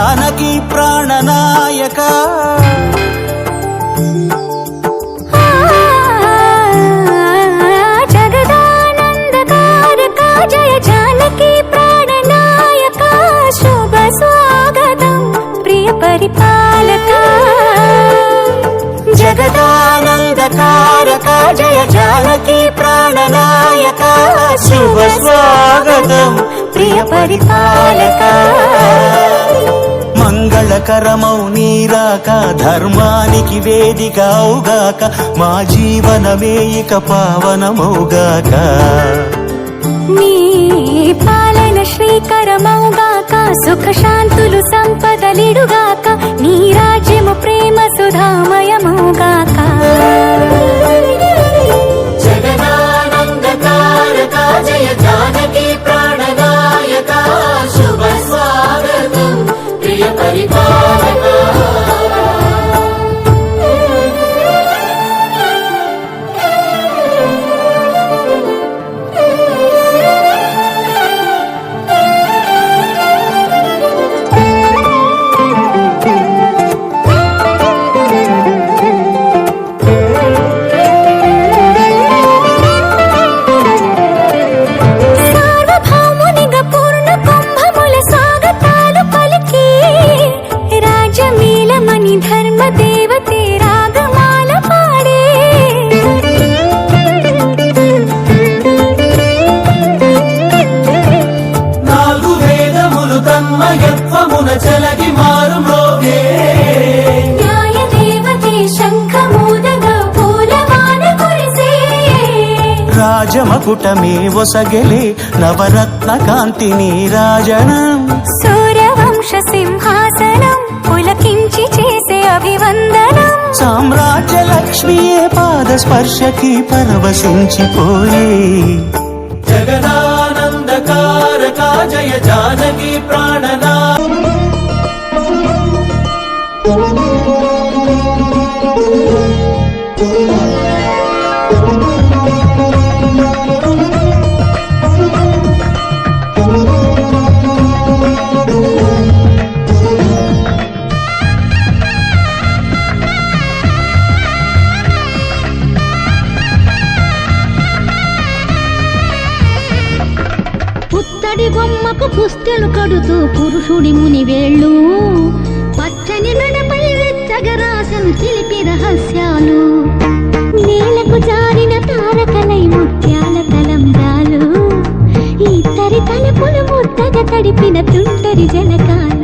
జానకి ప్రాణనాయక జగదానందకారక జయ జానకి ప్రాణనాయక శుభ స్వాగతం ప్రియ పరిపాలక జగదానందకారక జయ జానకి ప్రాణనాయక శుభ స్వాగతం ప్రియ పరిపాలక మంగళకరమౌ నీరాక ధర్మానికి వేదిక అవుగాక మా జీవనమే ఇక పావనమౌగాక నీ పాలన శ్రీకరమౌగాక సుఖ శాంతులు సంపదలిడుగాక నీ రాజ్యము ప్రేమ సుధామయమౌగాక జగదానందకారక జయ జానకి ప్రాణనాయక శుభ స్వాగతం ప్రియ పరిపాలక ధర్మ దేవతే రాగమాల పాడే నాలుగు వేదములు తన్మయత్వమున చలగి మారు మ్రోగే న్యాయ దేవతే శంఖమూదగా పూలవాన కురిసే రాజమకుటమే ఒసగెలే నవరత్న కాంతి నీరాజనం సూర్యవంశ సింహాసనం పులకించి చేసే అభివందనం సామ్రాజ్య లక్ష్మియే పాద స్పర్శకి పరవశించిపోయే జగదానందకారక జయ జానకి ప్రాణనా పుత్తడి బొమ్మకు పుస్తెలు కడుతూ పురుషుడి ముని వేళ్ళు పచ్చని మెడపై వెచ్చగరాసను చిలిపి రహస్యాలు నేలకు జారిన తారకలై ముత్యాల తలంబ్రాలు ఇద్దరి తలపులు ముద్దగా తడిపిన తుంటరి జలకాలు